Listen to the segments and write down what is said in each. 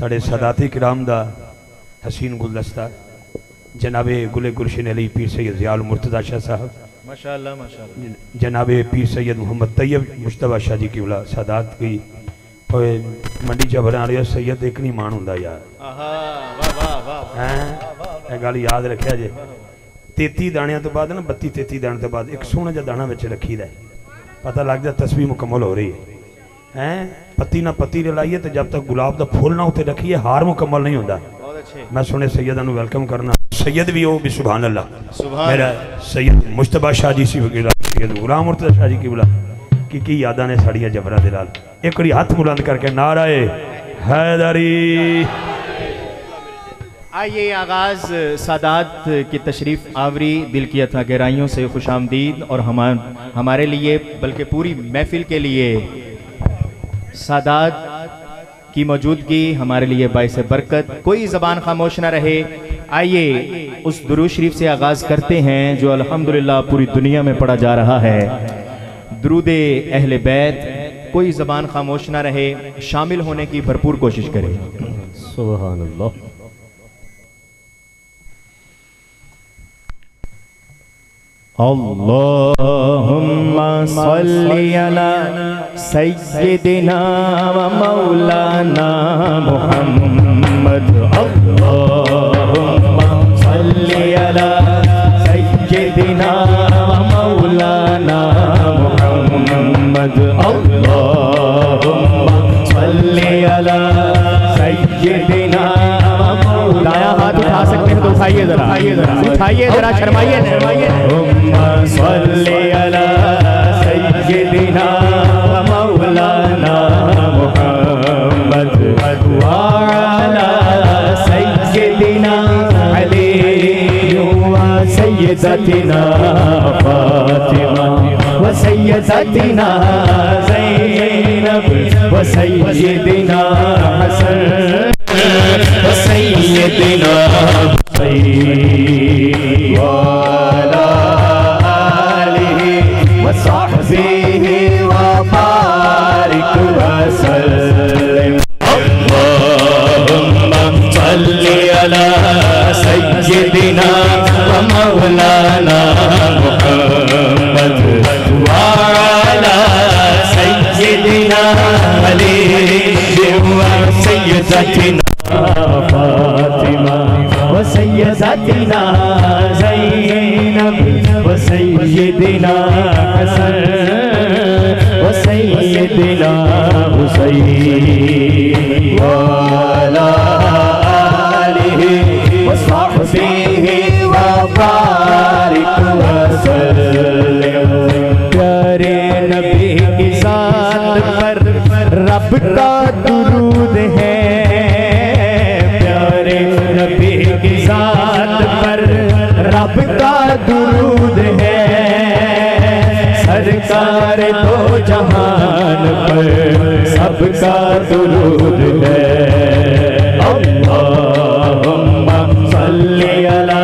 साढ़े सदाती किराम दा हसीन गुलदस्ता जनाबे गुले गुलशन अली पीर सैयद ज़ियाउल मुर्तज़ा शाह साहब, माशाअल्लाह माशाअल्लाह, जनाबे पीर सैयद मोहम्मद तैयब मुश्तबा शाह जी की औलाद सादात की मंडी च बना रहे सैयद एक नहीं मान होंदा यार। हैं गल याद रखिया जे 33 दाणियां तो बाद ना 32-33 दाने तो बाद एक सोहना जिहा दाना विच रखी दा पता लग जाए तस्वीर मुकम्मल हो रही है। हैं पत्ती ना पत्ती रलाइए तो जब तक गुलाब का फुल ना उत्ते रखिए हार मुकम्मल नहीं होता। मैं सुने सैयदा नूं वेलकम करना, सैयद भी हो भी सुभान अल्लाह। मेरा सैयद मुश्तबा शाह जी सी सैयद गुलाम मुर्तज़ा शाह जी की बुला की यादा ने साड़िया जबरा दे नाल एक बारी हाथ बुलंद करके नाराए हैदरी। आइए आगाज सादात की तशरीफ़ आवरी दिल की अथा गहराइयों से खुश आमदीद और हमारे लिए बल्कि पूरी महफिल के लिए सादात की मौजूदगी हमारे लिए बाइस बरकत। कोई ज़बान खामोश ना रहे। आइए उस दुरूद शरीफ से आगाज़ करते हैं जो अल्हम्दुलिल्लाह पूरी दुनिया में पढ़ा जा रहा है, दुरूदे अहले बैत। कोई ज़बान खामोश ना रहे, शामिल होने की भरपूर कोशिश करें। सुभान अल्लाह। अल्लाहुम्मा सल्ली अला सय्यिदिना व मौलाना मुहम्मद। अल्लाहुम्मा सल्ली अला सय्यिदिना व मौलाना मुहम्मद। अल्लाहुम्मा सल्ली अला सय्यिदिना। दायां हाथ उठा सकते हैं तो उठाइए जरा, उठाइए जरा, शर्माइए सल्ले अला सय्यिदिना व मौलाना मुहम्मद व अला सय्यिदिना अली व सय्यदतिना फातिमा व सय्यदतिना ज़ैनब व सय्यदिना हसन व सय्यदिना हुसैन व अला आलिहि व सहबिहि व बारिक व सल्लिम। अल्लाहुम्मा सल्ली अला सय्यिदिना व मौलाना मुहम्मद व अला सय्यिदिना अली व सय्यदतिना फातिमा व सय्यदतिना ज़ैनब व सय्यदिना हसन व सय्यदिना हुसैन व अला आलिहि व सहबिहि व बारिक व सल्लिम। प्यारे नबी की ज़ात पर रब का दुरूद है, प्यारे नबी की ज़ात पर रब का दुरूद है, सरकार दो जहान पर सबका दुरूद है। अल्लाहुम्मा सल्ली अला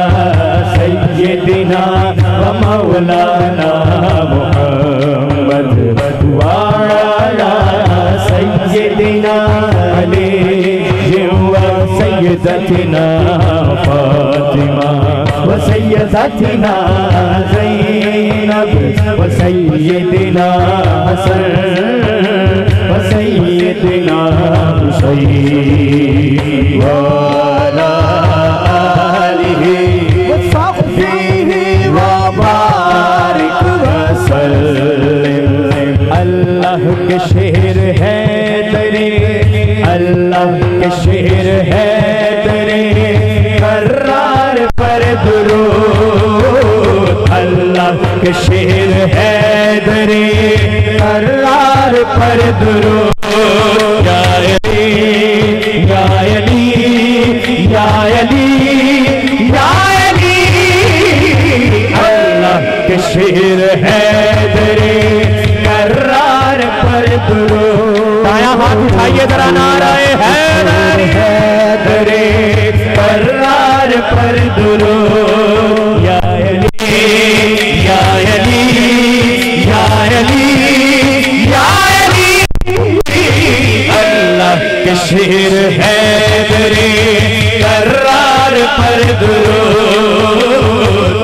सय्यिदिना व मौलाना मुहम्मद व अला सय्यिदिना अली व सय्यदतिना फातिमा व सय्यदतिना ज़ैनब व सय्यदिना हसन व सय्यदिना हुसैन व अला आलिहि व सहबिहि व बारिक व सल्लिम। अल्लाह के शेर है दरे, अल्लाह के शेर है दरे, कर्रार पर दुरूद। अल्लाह के शेर है दरे, कर्रार पर दुरूद। या अली या अली या अली या अली। अल्लाह के शेर है दरे, कर्रार पर दुरूद। दायां हाथ उठाइए जरा, नाराए हैदरे कर्रार पर दुरूद। या अली या अली या अली या अली। अल्लाह के शेर हैदरे करार पर दुरूद,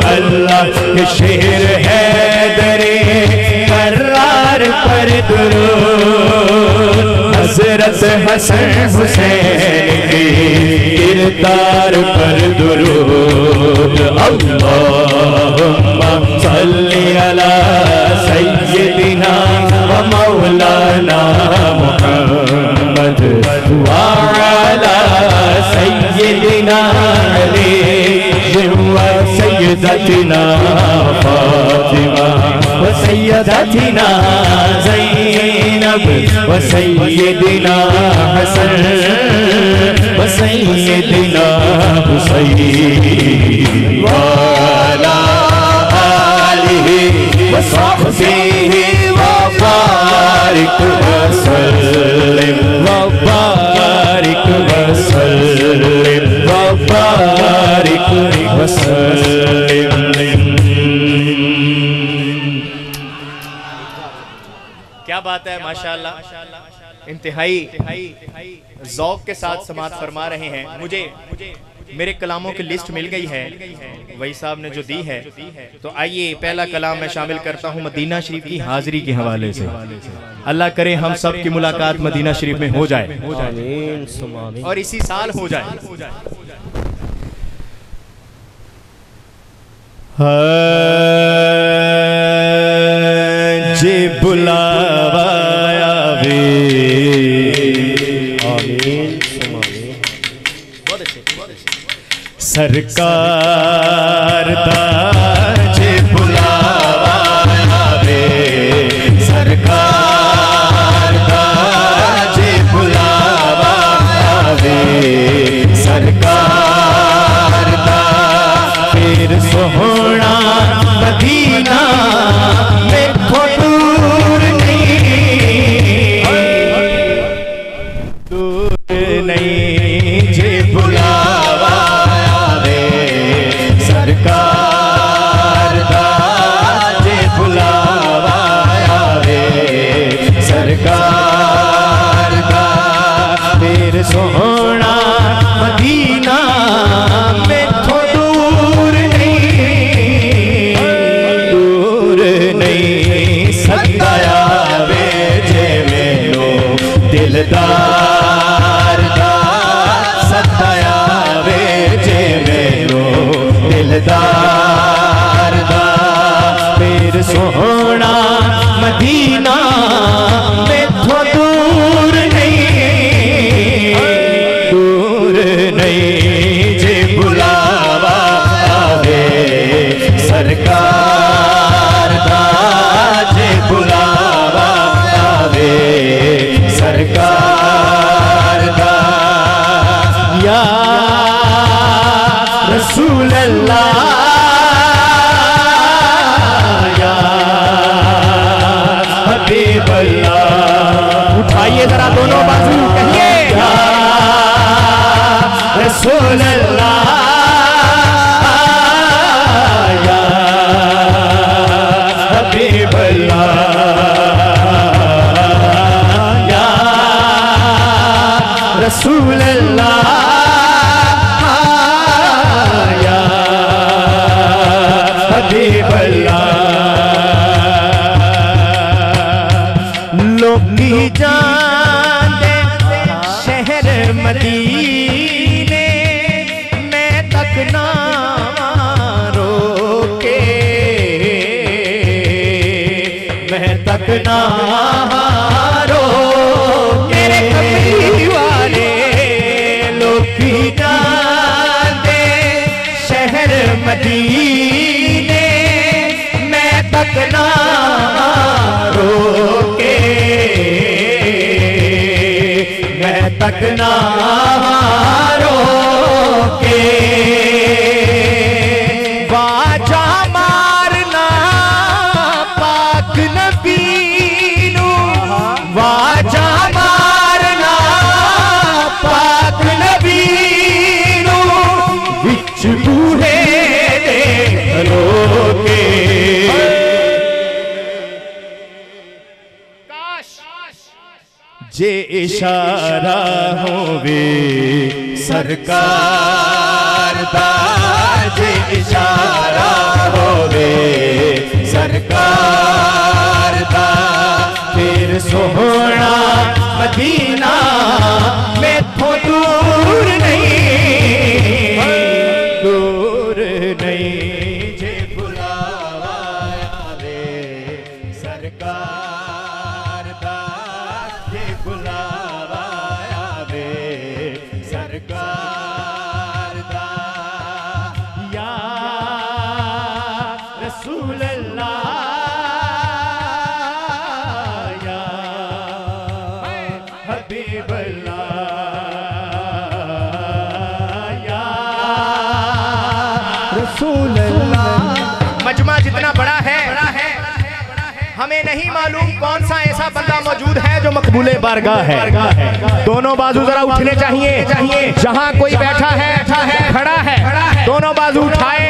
अल्लाह के शेर हैदरे करार पर दुरूद, हजरत हसन हुसैन के किरदार पर दुरूद। अल्लाहुम्मा सल्ली अला सय्यदिना व मौलाना मुहम्मद व अला सय्यदिना अली व सय्यदतिना फातिमा व सय्यदतिना ज़ैनब व सय्यदिना हसन व सय्यदिना हुसैन व अला आलिहि व सहबिहि व बारिक व सल्लिम व बारिक व सल्लिम व बारिक व सल्लिम। क्या बात है, माशाअल्लाह, इंतहाई ज़ौक़ के साथ समात फरमा रहे हैं। मुझे मेरे कलामों की लिस्ट मिल गई है, वही साहब ने जो दी है। तो आइए पहला कलाम मैं शामिल करता हूँ मदीना शरीफ की हाजिरी के हवाले से। अल्लाह करे हम सब की मुलाकात मदीना शरीफ में हो जाए और इसी साल हो जाए। जे बुलावा आवे, सरकार दा जे बुलावा आवे, सरकार दा जे बुलावा आवे, सरकार दा फिर सोहना मदीना देखो दूर नहीं जे बुलावा आवे, सरकार दा जे बुलावा आवे, सरकार दा फिर सोहना मदीना मैथों दूर नहीं, सदाया वे जे मैनू दिलदार दा, सदाया वे जे मैनू दिलदार दा, फिर सोहना मदीना मैथों दूर नहीं जे बुलावा आवे, सरकार दा जे बुलावा आवे, सरकार दा या रसूल अल्लाह या हबीब अल्लाह। उठाइए जरा दोनों बाजू, कहिए या रसूल अल्लाह या हबीब अल्लाह या रसूल अल्लाह या हबीब अल्लाह। लोग जाने शहर मदीने मैं तक ना रोके, मैं तक ना रोके, मेरे कमली वाले लोग जाने शहर मदीने मैं तक ना रोके, मैं तक ना रोके, वाजा मारना पाक नबी नू, वाजा मारना पाक नबी नू, विच बूहे दे रोके। जे इशारा होवे सरकार दा, जे इशारा होवे सरकार दा, फिर सोहना मदीना मैथों दूर नहीं, दूर नहीं। जे बुलावा आवे सरकार दा, जे बुलावा आवे सरकार दा, या रसूल अल्लाह, या हबीब अल्लाह, या रसूल अल्लाह। मजमा जितना बड़ा है हमें नहीं मालूम कौन सा ऐसा बंदा मौजूद है जो मकबूले बारगाह है। दोनों बाजू जरा उठने चाहिए, जहां कोई बैठा है खड़ा है, दोनों बाजू उठाए,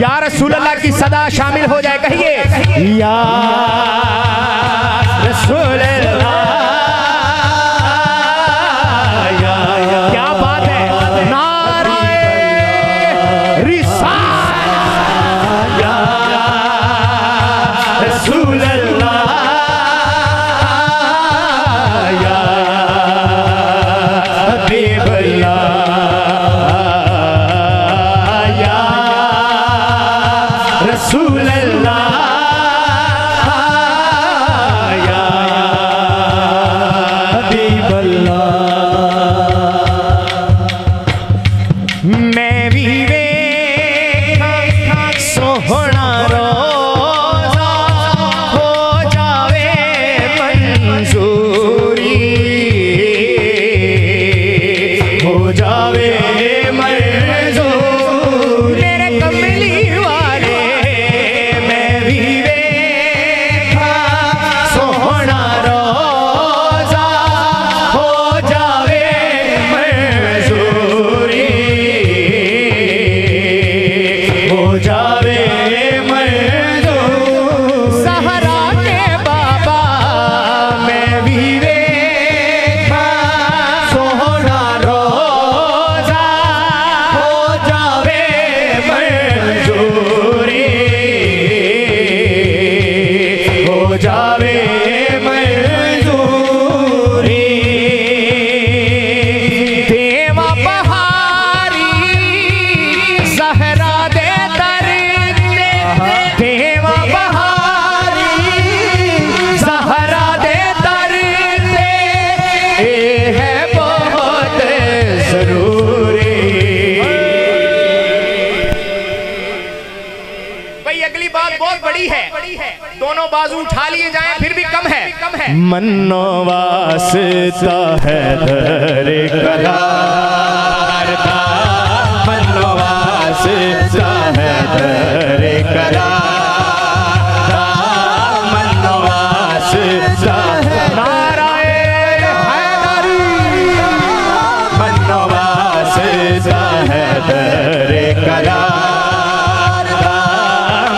या रसूल अल्लाह की सदा शामिल हो जाए। कहिए या रसूल अल्लाह, क्या बात है। नाराए रिसालत, या रसूल अल्लाह, या हबीब अल्लाह, या रसूल अल्लाह, या हबीब अल्लाह। मैं भी वेखा सोहना रोज़ा, हो जावे मंजूरी, हो जावे मंजूरी, मेरे कमली वाले। मैं भी वेखा सोहना रोज़ा, हो जावे मंजूरी, हो जावे मंजूरी। सहरा के बाबा मैं भी वेखा सोहना रोज़ा, हो जावे मंजूरी, हो जावे मंजूरी। देवा बहारी सहरा दे दर ते, देवा बहारी सहरा दे दर ते, ए है बहुत जरूरी। भाई अगली बात बहुत बड़ी है, दोनों बाजू उठा लिए जाएं फिर भी कम है। मन्नो वास्ता है दरे करार का, मन्नो वास्ता है दरे करार का, मन्नो वास्ता है नारायण हैदरी, मन्नो वास्ता है दरे करार का,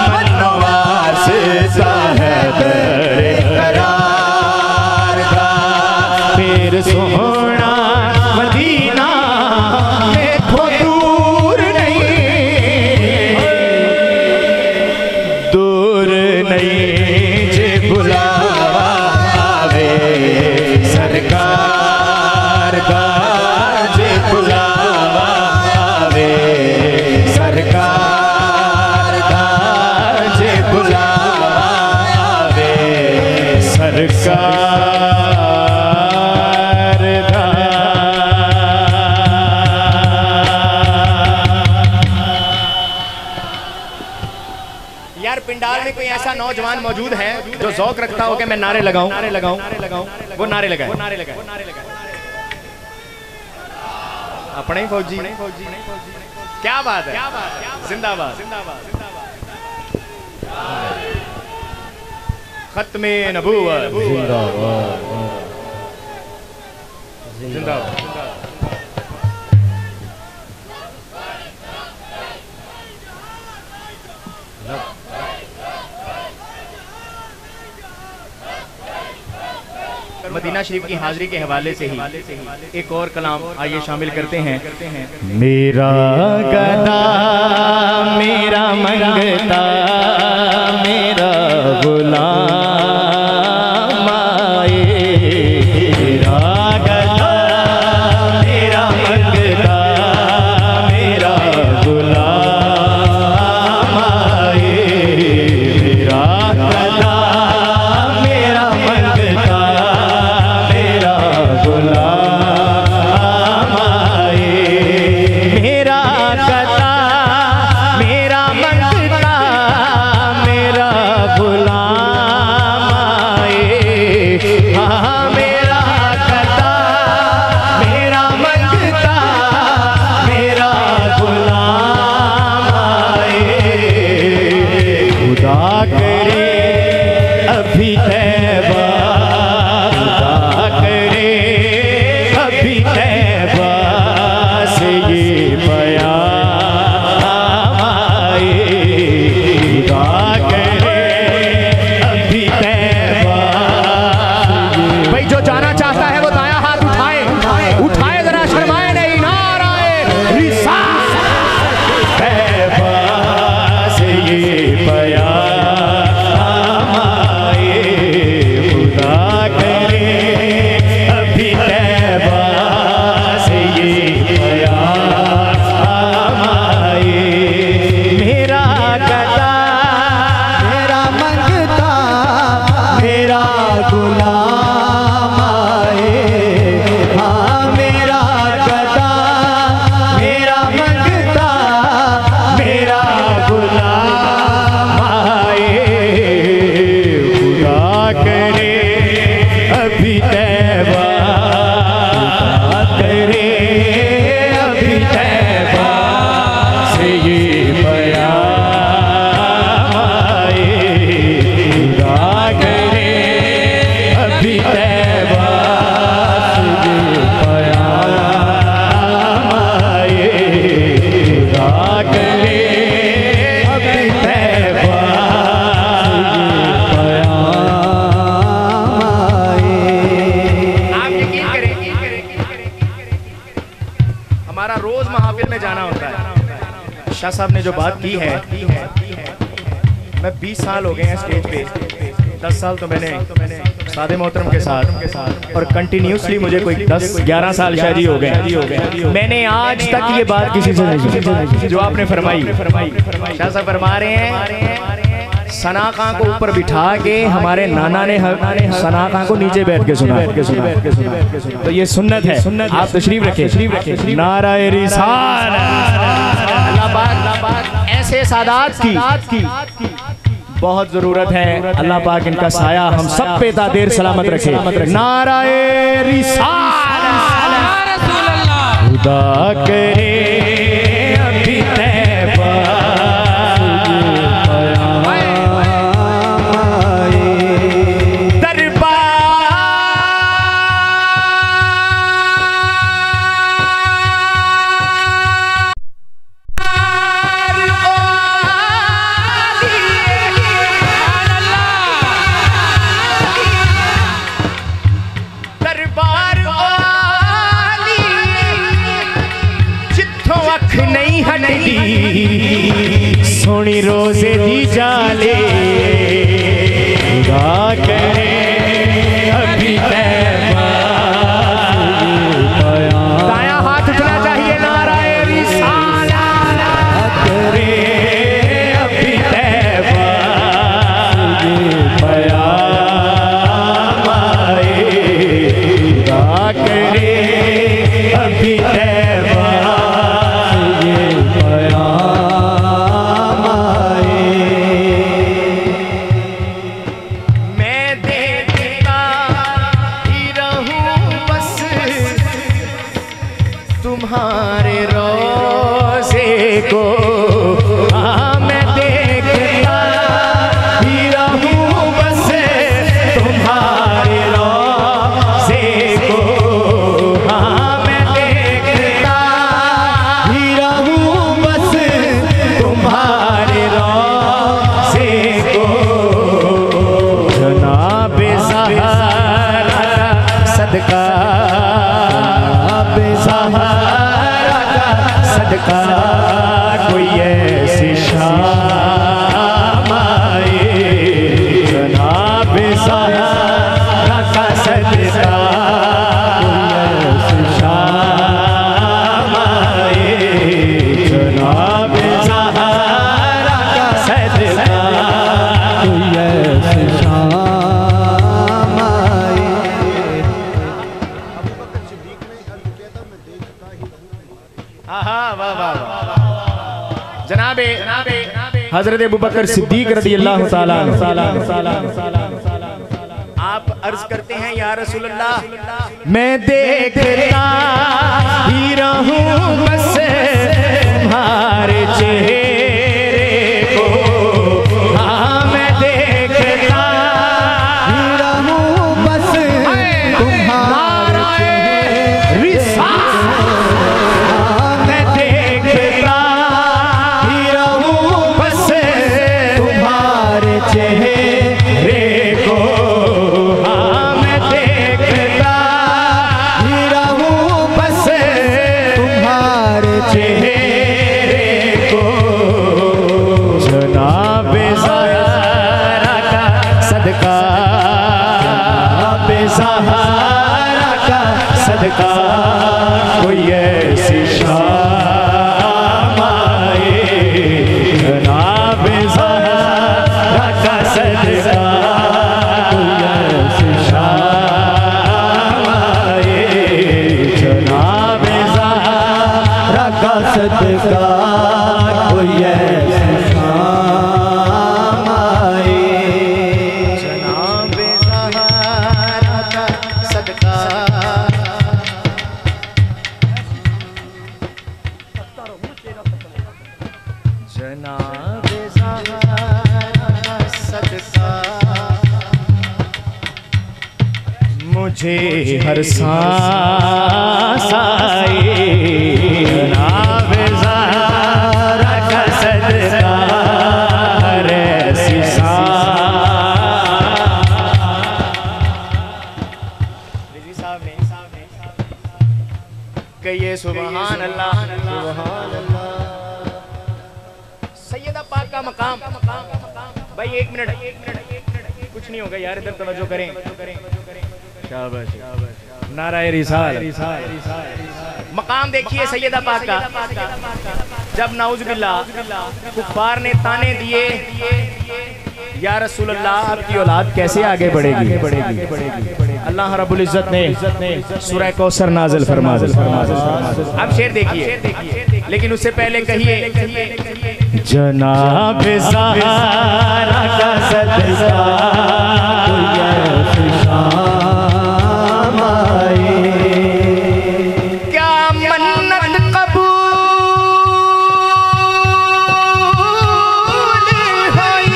मन्नो वास्ता है दरे करार का, फिर सोहना मदीना मैथों दूर नहीं, दूर नहीं। जे बुलावा आवे सरकार का, जे बुलावा आवे सरकार का, जे बुलावा आवे सरकार का। यार पिंडाल में कोई ऐसा नौजवान मौजूद है जो ज़ौक रखता हो कि मैं नारे लगाऊं, वो नारे लगाए। अपने ही फौजी, क्या बात है, जिंदाबाद। खत्मे नबूवत जिंदाबाद। मदीना शरीफ की हाजिरी के हवाले से ही एक और कलाम आइए शामिल करते हैं। मेरा गदा मेरा मंगता मेरा गुलाम आए, मेरा गदा मेरा मंगता मेरा गुलाम आए, मेरा गदा मेरा मंगता मेरा गुलाम आए, मेरा गदा मेरा मंगता मेरा गुलाम आए, हाँ मेरा गदा मेरा मंगता मेरा गुलाम आए, खुदा करे अभी तैबा, खुदा करे अभी तैबा से ये पैगाम आए, खुदा करे अभी तैबा। भाई जो जाना चाहता है वो दाया हाथ उठाए, उठाए जरा शर्माए नहीं, नाराए रिसालत तैबा से ये पैगाम आए, खुदा करे अभी तैबा से ये पैगाम आए, मेरा गदा मेरा मंगता मेरा गुलाम आए, हाँ मेरा गदा मेरा मंगता मेरा गुलाम आए, खुदा करे अभी तैबा, खुदा करे अभी तैबा से ये पैगाम आए, खुदा करे अभी तैबा से ये पैगाम आए, खुदा करे अभी तैबा से ये आप यकीन करें, हमारा रोज महफिल में जाना होता है। शाह साहब ने जो बात की है, मैं 20 साल हो गए हैं स्टेज पे, 10 साल तो मैंने सादे मोहतरम के साथ और कंटिन्यूसली मुझे कोई 10-11 साल शायद ही हो गए। मैंने आज तक ये बात किसी से नहीं सुनी जो आपने फरमाई। शाह साहब फरमा रहे हैं सना खां को ऊपर बिठा के हमारे नाना ने सना खां को नीचे बैठ के सुना। तो ये सुन्नत है, आप तशरीफ रखें। नाराए रिसालत, अल्लाह पाक ऐसे सादात की बहुत जरूरत है। अल्लाह पाक इनका साया हम सब पे तादेर सलामत रखे। नाराए रिसालत, खुदा करे अभी तैबा सोनी रोजे दी जाले, खुदा करे अभी तैबा, दाया हाथ उठना चाहिए। नाराए रिसालत करे अभी तैबा पैगाम आए, खुदा करे अभी तैबा सदका, ज़हरा का सदका, कोई ऐसी शाम आए जनाब ज़हरा का सदका, कोई ऐसी शाम आए जनाब ज़हरा का सदका, कोई ऐसी शाम आए। जनाबे हजरत अबू बकर सिद्दीक रज़ी अल्लाह तआला आप अर्ज करते हैं या रसूल अल्लाह, मैं देखता ही रहूं बस तुम्हारे चेहरे को, हाँ मैं देखता ही रहूं बस तुम्हारे चेहरे, मैं देखता ही रहूं बस तुम्हारे चेहरे को, हाँ मैं देखता ही रहूं बस तुम्हारे चेहरे को, जनाब ज़हरा का सदका, जनाब ज़हरा का सदका, कोई ऐसी शाम आए जनाब ज़हरा का सदका, कोई ऐसी शाम आए जनाब ज़हरा का सदका, कोई ऐसी शाम आए जनाब ज़हरा का सदका। जनाब ज़हरा सदका, मुझे हर सांस आए जनाब ज़हरा का सदका, हर ऐसी सांस कहिए सुभान अल्लाह, सुभान अल्लाह। सैयदा पाक का मकाम, भाई एक मिनट कुछ नहीं होगा यार, इधर तवज्जो करें। शाबाश, नाराए रिसाल। मकाम देखिए सैयदा पाक का, जब नाउज़ुबिल्लाह कुफ़ार ने ताने दिए या रसूल अल्लाह आपकी औलाद कैसे आगे बढ़ेगी, अल्लाह रब्बुल इज़्ज़त ने सूरह कौसर नाज़िल फरमा दी। अब शेर देखिए, लेकिन उससे पहले कहिए जनाब ज़हरा का सदका, कोई ऐसी शाम आए, क्या मन्नत कबूल हुई,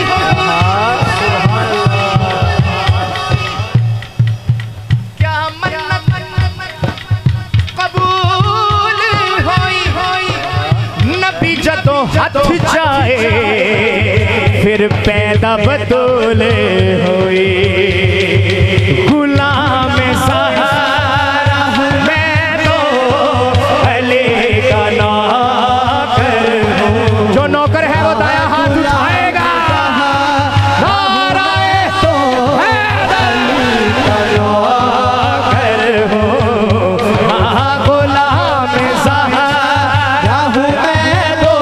क्या मन्नत कबूल हुई, नबी जदों हाथ जाए फिर पैदा बतूल हुई, गुलाम ज़हरा मैं तो अली का नौकर हूँ, जो नौकर है वो दाया हाथ उठाएगा, नाराए तो अली का नौकर हूँ, गुलाम ज़हरा हूँ मैं तो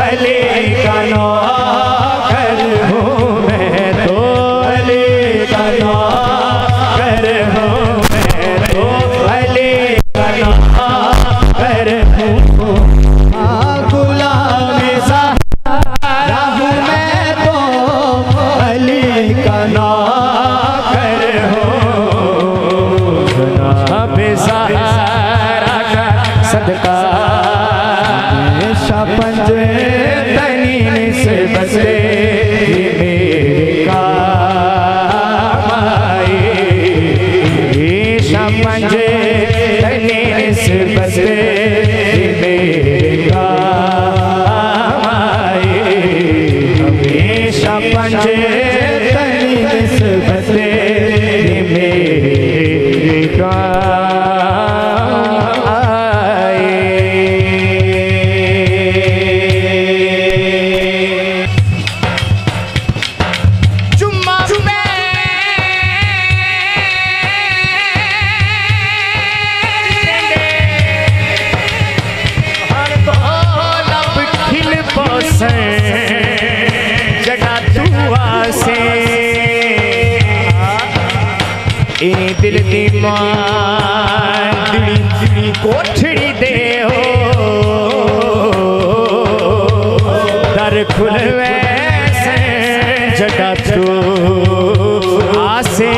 अली का नौकर हूँ, मैं तो अली का नौकर हूँ, मैं तो अली का नौकर हूँ, गुलाम ज़हरा हूँ मैं तो अली का नौकर हूँ, जनाब ज़हरा का सदका, हमेशा पंजे तनीन से बसे मेरे काम आए, हमेशा पंजे तनीन से बसे मेरे काम आए, हमेशा पंजे तनीन से बसे मेरे दिल दी मांदड़ी कोठड़ी दे हो दर खुलवे से जगा तू आसे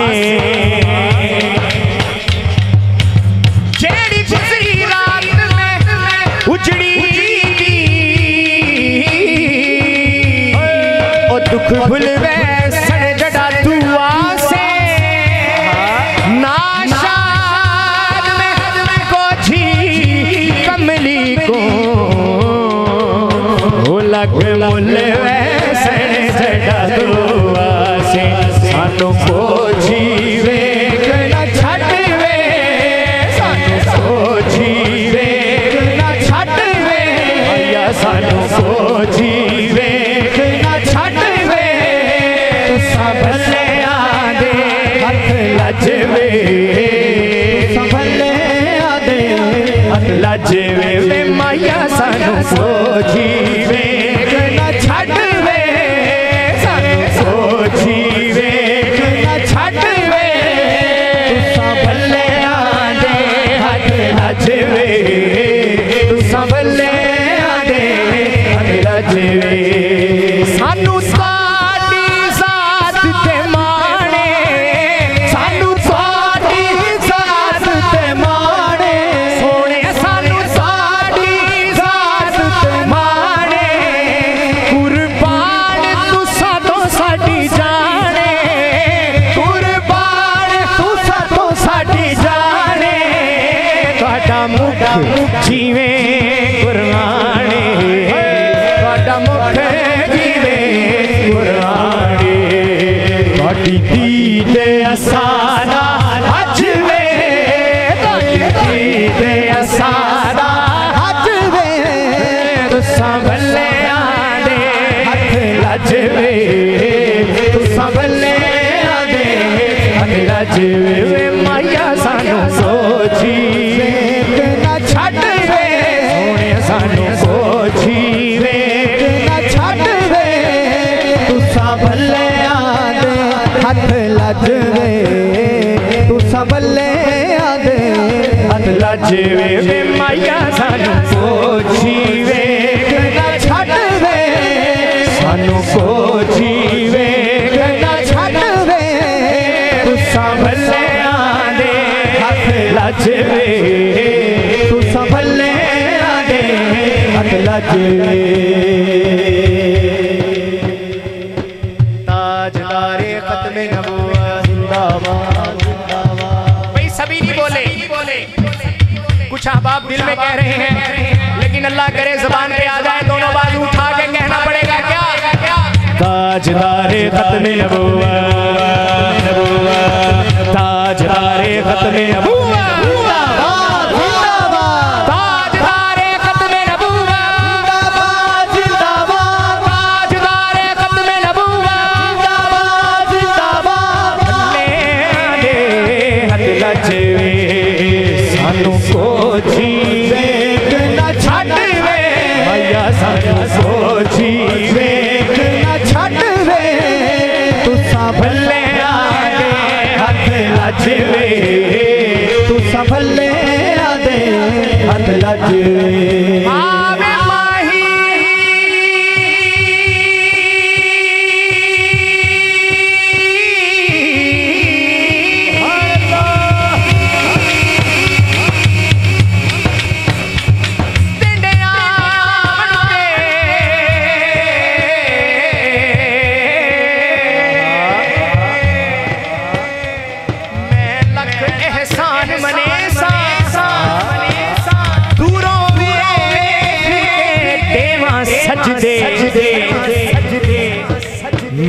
जेड़ी गुजरी रात में उजड़ी ओ दुख भुलवे से जगा तू आसे नाशाद में कोठी कमली को लग मुलवे से जगा तू आसे सानू को जीवे न छड़वे सानू को जीवे न छड़वे या सानू को जीवे न छड़वे संभले आदे हथ लजवे संभले आदे हथ लजवे वे माया सानू को जीवे न छड़वे सानू को जीवे न छड़वे संभले आदे हथ लजवे संभले आदे हथ लजवे सानू साडी साथ ते माणे सानू साडी साथ ते माणे सोने सानू साडी साथ ते माणे कुर्बान तुसा तो साडी जाने कुर्बान तुसा तो साडी जाने तुहाडा मुख जीवे कुराने तुहाडा मुख जीवे कुराने तुहाडी दीद असाना अज वे तुहाडी दीद असाना अज वे तुसां भले आदे हथ लजवे तुसां भले आदे हथ लजवे वे माया सानू सोचीवे न छड़वे सोने सानू सोचीवे न छड़वे तुसां भले आदे हथ लजवे तुसां भले आदे हथ लजवे वे माया सानू सोचीवे न छड़वे सानू सोचीवे न छड़वे तुसां भले आदे हथ लजवे तुसां भले आदे हथ लजवे ताजदारे खत्म नबूवत जिंदाबाद भाई सभी नहीं बोले कुछ अहबाब दिल में कह रहे हैं लेकिन अल्लाह करे ज़बान पे आ जाए दोनों बाजू उठा के कहना पड़ेगा क्या ताजदारे खत्म नबूवत ताजदारे खत्म नबूवत सानू को जीवे न छड़वे मैया सानू को जीवे न छड़वे तुसां भले आदे हथ लजवे तुसां भले आदे हथ लजवे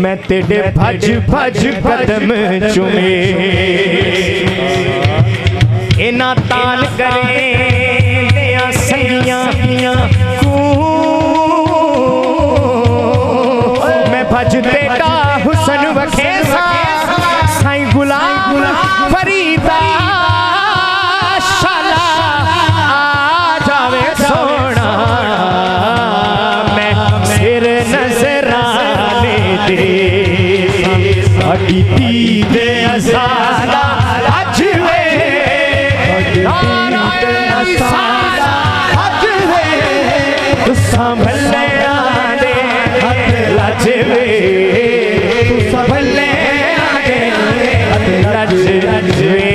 मैं तेरे भज भज कदम चुमे इना ताल करे दिया संगियां मैं भज तेरा हुसन वखे साईं गुलाम फरीदा शाला आ जावे सोना मैं सिर नजराने दे अड़ी दे असादा अज सारा हज वे संभले आने लज वे संभले आने लज वे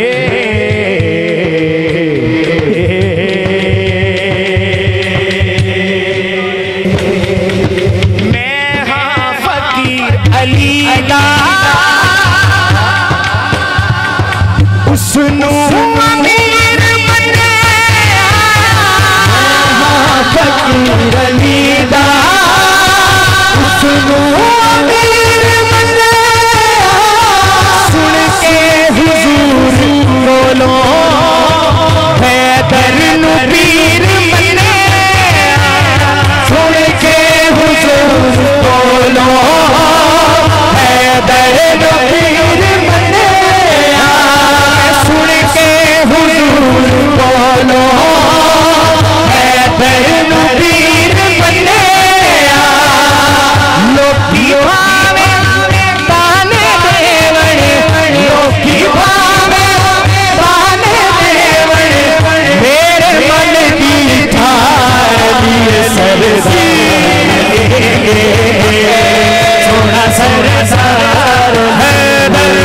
मैं हाँ फकीर अली दा उसनू अमीर बने फकीर अली दा उसनू अमीर बने सुन के हुजूर बोलो हैदर नू पीर बने सुन के हुजूर बोलो हैदर नू पीर बने सुन के हुजूर बोलो हैदर नू पीर बने लोकी भावे ताने देवण लोकी भावे ताने देवण मेरे मन की थाली सरदार सोना सरदार हैदर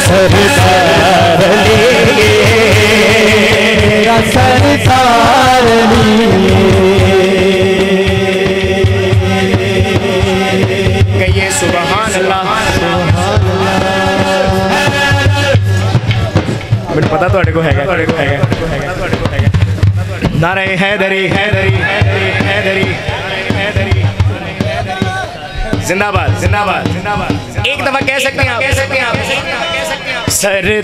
सरदार मेरा सरदार कहिए सुभान अल्लाह। मुझे पता थोड़े को हैगा नारे हैदरी हैदरी हैदरी हैदरी हैदरी जिंदाबाद जिंदाबाद जिंदाबाद। एक दफा कह सकते हैं आप, कह सकते हैं आप, सरदार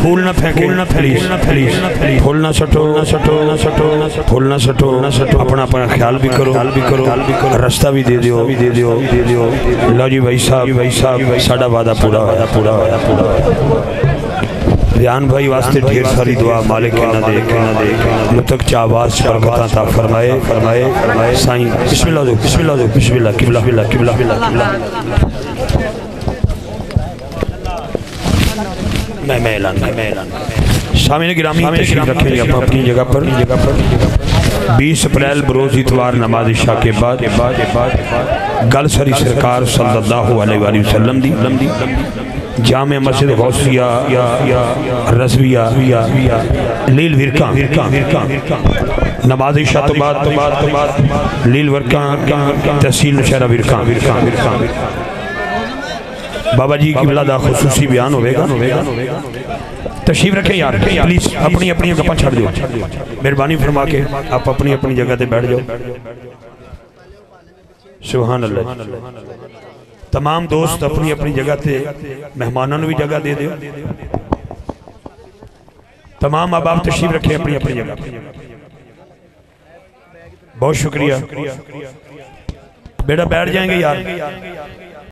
फूल ना फेंके, फूल ना प्लीज, फूल ना सटो, ना सटो, ना सटो, फूल ना सटो, ना सटो। अपना अपना ख्याल भी करो, ख्याल भी करो, रास्ता भी दे दियो, भी दे दियो, दे दियो। लो जी भाई साहब, साडा वादा पूरा होया, पूरा होया, पूरा होया। रियान भाई वास्ते ढेर सारी दुआ मालिक के ना दे लुतक चावाज बरकत ता फरमाए, फरमाए साईं। बिस्मिल्लाह दो, बिस्मिल्लाह दो, बिस्मिल्लाह किबला किबला किबला किबला। मैं ऐलान शामिल गिरामी तशरीफ रखेंगे अपनी जगह पर 20 अप्रैल बरोज़ इतवार नमाज इशा के बाद गल सरी सरकार सल्लल्लाहु अलैहि वसल्लम दी जामे मस्जिद गौसिया रज़विया लील विरका नमाज इशा तो बाद लील विरका तहसील नौशहरा विरका बाबा जी की बिलादा खुसूसी बयान होगा। तशरीफ रखें यार, प्लीज अपनी अपनी गप्पा छड़ दो, मेहरबानी फरमा के आप अपनी अपनी जगह पे बैठ जाओ। सुभान अल्लाह। तमाम दोस्त अपनी अपनी जगह पे मेहमानों भी जगह दे दो। तमाम अब आप तशरीफ रखें अपनी अपनी जगह। बहुत शुक्रिया बेटा, बैठ जाएंगे यार।